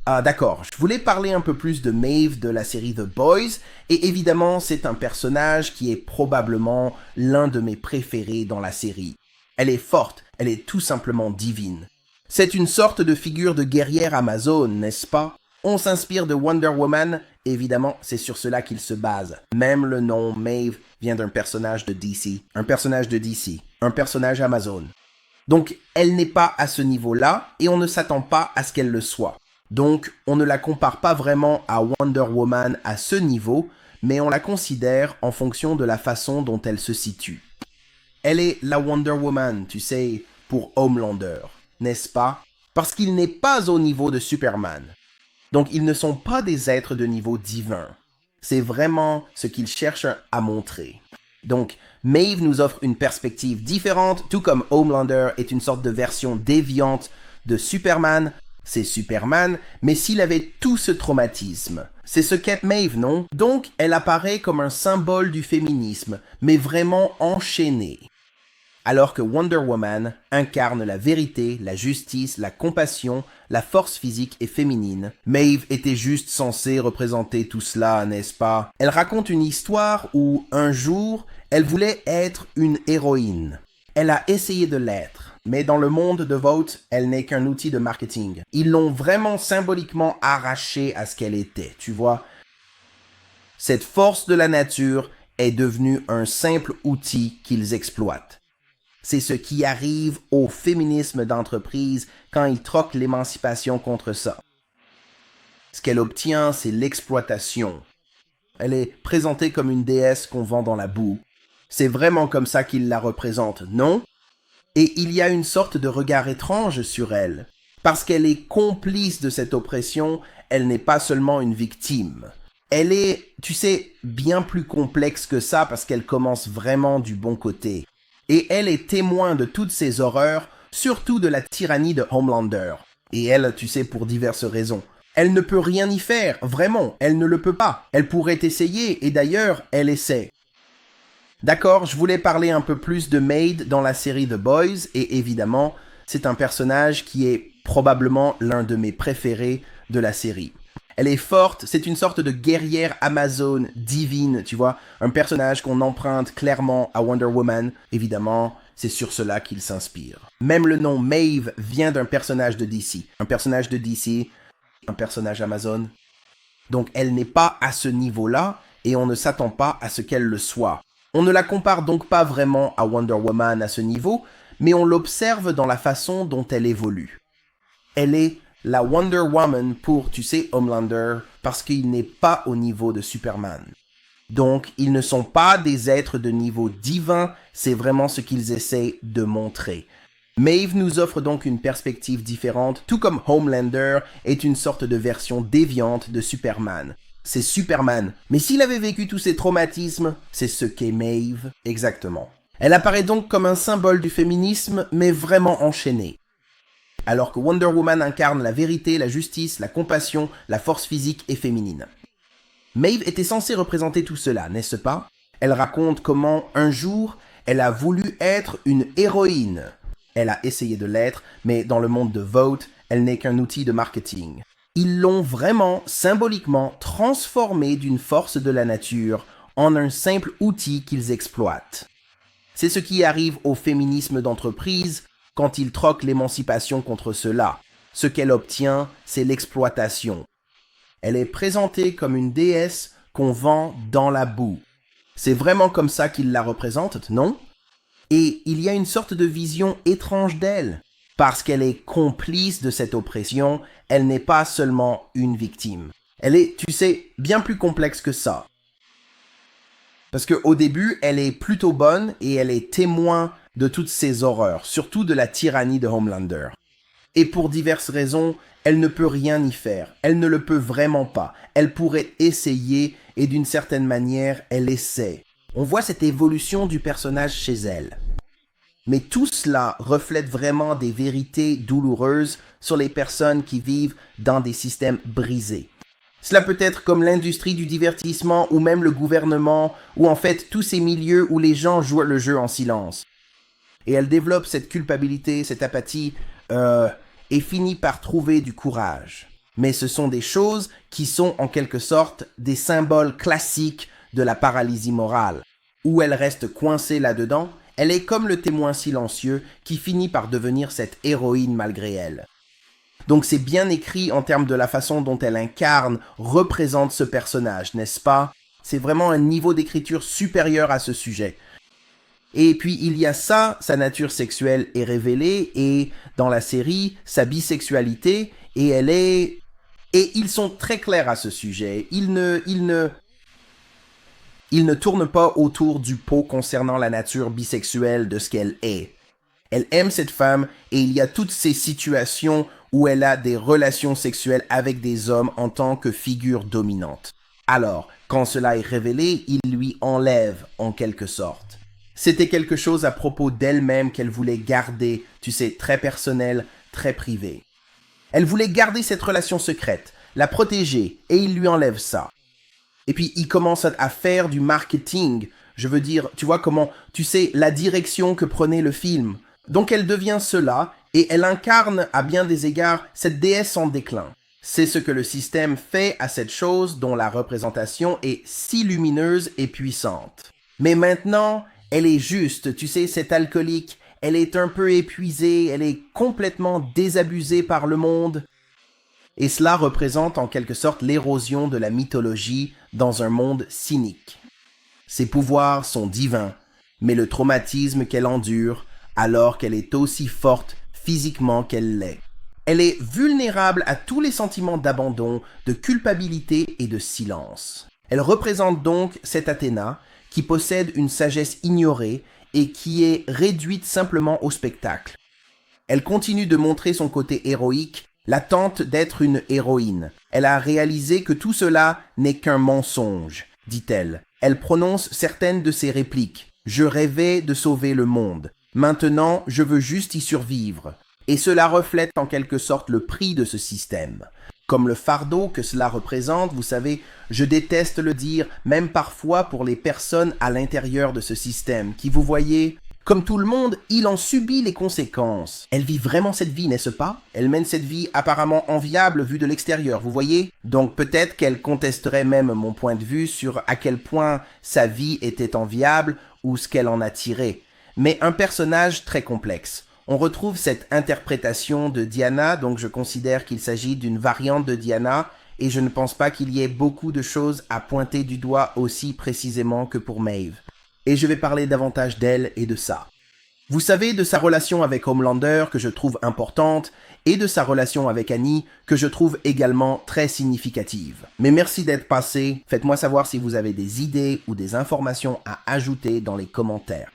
Ah d'accord, je voulais parler un peu plus de Maeve de la série The Boys, et évidemment c'est un personnage qui est probablement l'un de mes préférés dans la série. Elle est forte, elle est tout simplement divine. C'est une sorte de figure de guerrière amazone, n'est-ce pas? On s'inspire de Wonder Woman, évidemment c'est sur cela qu'il se base. Même le nom Maeve vient d'un personnage de DC, un personnage de DC, un personnage amazone. Donc elle n'est pas à ce niveau-là, et on ne s'attend pas à ce qu'elle le soit. Donc, on ne la compare pas vraiment à Wonder Woman à ce niveau, mais on la considère en fonction de la façon dont elle se situe. Elle est la Wonder Woman, tu sais, pour Homelander, n'est-ce pas? Parce qu'il n'est pas au niveau de Superman. Donc, ils ne sont pas des êtres de niveau divin. C'est vraiment ce qu'ils cherchent à montrer. Donc, Maeve nous offre une perspective différente, tout comme Homelander est une sorte de version déviante de Superman. C'est Superman, mais s'il avait tout ce traumatisme. C'est ce qu'est Maeve, non? Donc, elle apparaît comme un symbole du féminisme, mais vraiment enchaînée. Alors que Wonder Woman incarne la vérité, la justice, la compassion, la force physique et féminine. Maeve était juste censée représenter tout cela, n'est-ce pas? Elle raconte une histoire où, un jour, elle voulait être une héroïne. Elle a essayé de l'être. Mais dans le monde de Vought, elle n'est qu'un outil de marketing. Ils l'ont vraiment symboliquement arrachée à ce qu'elle était, tu vois. Cette force de la nature est devenue un simple outil qu'ils exploitent. C'est ce qui arrive au féminisme d'entreprise quand ils troquent l'émancipation contre ça. Ce qu'elle obtient, c'est l'exploitation. Elle est présentée comme une déesse qu'on vend dans la boue. C'est vraiment comme ça qu'ils la représentent, non? Et il y a une sorte de regard étrange sur elle. Parce qu'elle est complice de cette oppression, elle n'est pas seulement une victime. Elle est, tu sais, bien plus complexe que ça parce qu'elle commence vraiment du bon côté. Et elle est témoin de toutes ces horreurs, surtout de la tyrannie de Homelander. Et elle, tu sais, pour diverses raisons. Elle ne peut rien y faire, vraiment, elle ne le peut pas. Elle pourrait essayer, et d'ailleurs, elle essaie. D'accord, je voulais parler un peu plus de Maid dans la série The Boys, et évidemment, c'est un personnage qui est probablement l'un de mes préférés de la série. Elle est forte, c'est une sorte de guerrière amazone divine, tu vois, un personnage qu'on emprunte clairement à Wonder Woman, évidemment, c'est sur cela qu'il s'inspire. Même le nom Maeve vient d'un personnage de DC, un personnage de DC, un personnage amazone. Donc elle n'est pas à ce niveau-là, et on ne s'attend pas à ce qu'elle le soit. On ne la compare donc pas vraiment à Wonder Woman à ce niveau, mais on l'observe dans la façon dont elle évolue. Elle est la Wonder Woman pour, tu sais, Homelander, parce qu'il n'est pas au niveau de Superman. Donc, ils ne sont pas des êtres de niveau divin, c'est vraiment ce qu'ils essaient de montrer. Maeve nous offre donc une perspective différente, tout comme Homelander est une sorte de version déviante de Superman. C'est Superman. Mais s'il avait vécu tous ces traumatismes, c'est ce qu'est Maeve exactement. Elle apparaît donc comme un symbole du féminisme, mais vraiment enchaînée. Alors que Wonder Woman incarne la vérité, la justice, la compassion, la force physique et féminine. Maeve était censée représenter tout cela, n'est-ce pas? Elle raconte comment, un jour, elle a voulu être une héroïne. Elle a essayé de l'être, mais dans le monde de Vought, elle n'est qu'un outil de marketing. Ils l'ont vraiment, symboliquement, transformée d'une force de la nature en un simple outil qu'ils exploitent. C'est ce qui arrive au féminisme d'entreprise quand ils troquent l'émancipation contre cela. Ce qu'elle obtient, c'est l'exploitation. Elle est présentée comme une déesse qu'on vend dans la boue. C'est vraiment comme ça qu'ils la représentent, non? Et il y a une sorte de vision étrange d'elle. Parce qu'elle est complice de cette oppression, elle n'est pas seulement une victime. Elle est, tu sais, bien plus complexe que ça. Parce qu'au début, elle est plutôt bonne et elle est témoin de toutes ces horreurs, surtout de la tyrannie de Homelander. Et pour diverses raisons, elle ne peut rien y faire. Elle ne le peut vraiment pas. Elle pourrait essayer et d'une certaine manière, elle essaie. On voit cette évolution du personnage chez elle. Mais tout cela reflète vraiment des vérités douloureuses sur les personnes qui vivent dans des systèmes brisés. Cela peut être comme l'industrie du divertissement ou même le gouvernement, ou en fait tous ces milieux où les gens jouent le jeu en silence. Et elle développe cette culpabilité, cette apathie, et finit par trouver du courage. Mais ce sont des choses qui sont en quelque sorte des symboles classiques de la paralysie morale. Où elle reste coincée là-dedans, elle est comme le témoin silencieux qui finit par devenir cette héroïne malgré elle. Donc c'est bien écrit en termes de la façon dont elle incarne, représente ce personnage, n'est-ce pas? C'est vraiment un niveau d'écriture supérieur à ce sujet. Et puis il y a ça, sa nature sexuelle est révélée, et dans la série, sa bisexualité, et ils sont très clairs à ce sujet. Ils ne tournent pas autour du pot concernant la nature bisexuelle de ce qu'elle est. Elle aime cette femme, et il y a toutes ces situations où elle a des relations sexuelles avec des hommes en tant que figure dominante. Alors, quand cela est révélé, il lui enlève en quelque sorte. C'était quelque chose à propos d'elle-même qu'elle voulait garder, tu sais, très personnel, très privé. Elle voulait garder cette relation secrète, la protéger, et il lui enlève ça. Et puis, il commence à faire du marketing. Je veux dire, tu vois comment, tu sais, la direction que prenait le film. Donc, elle devient cela, et elle incarne, à bien des égards, cette déesse en déclin. C'est ce que le système fait à cette chose dont la représentation est si lumineuse et puissante. Mais maintenant, elle est juste, tu sais, cette alcoolique, elle est un peu épuisée, elle est complètement désabusée par le monde. Et cela représente en quelque sorte l'érosion de la mythologie dans un monde cynique. Ses pouvoirs sont divins, mais le traumatisme qu'elle endure, alors qu'elle est aussi forte physiquement qu'elle l'est. Elle est vulnérable à tous les sentiments d'abandon, de culpabilité et de silence. Elle représente donc cette Athéna qui possède une sagesse ignorée et qui est réduite simplement au spectacle. Elle continue de montrer son côté héroïque, la tente d'être une héroïne. Elle a réalisé que tout cela n'est qu'un mensonge, dit-elle. Elle prononce certaines de ses répliques. « Je rêvais de sauver le monde. Maintenant, je veux juste y survivre. » Et cela reflète en quelque sorte le prix de ce système. Comme le fardeau que cela représente, vous savez, je déteste le dire, même parfois pour les personnes à l'intérieur de ce système, qui, vous voyez, comme tout le monde, il en subit les conséquences. Elle vit vraiment cette vie, n'est-ce pas? Elle mène cette vie apparemment enviable vue de l'extérieur, vous voyez? Donc peut-être qu'elle contesterait même mon point de vue sur à quel point sa vie était enviable ou ce qu'elle en a tiré. Mais un personnage très complexe. On retrouve cette interprétation de Diana, donc je considère qu'il s'agit d'une variante de Diana, et je ne pense pas qu'il y ait beaucoup de choses à pointer du doigt aussi précisément que pour Maeve. Et je vais parler davantage d'elle et de ça. Vous savez, de sa relation avec Homelander, que je trouve importante, et de sa relation avec Annie, que je trouve également très significative. Mais merci d'être passé, faites-moi savoir si vous avez des idées ou des informations à ajouter dans les commentaires.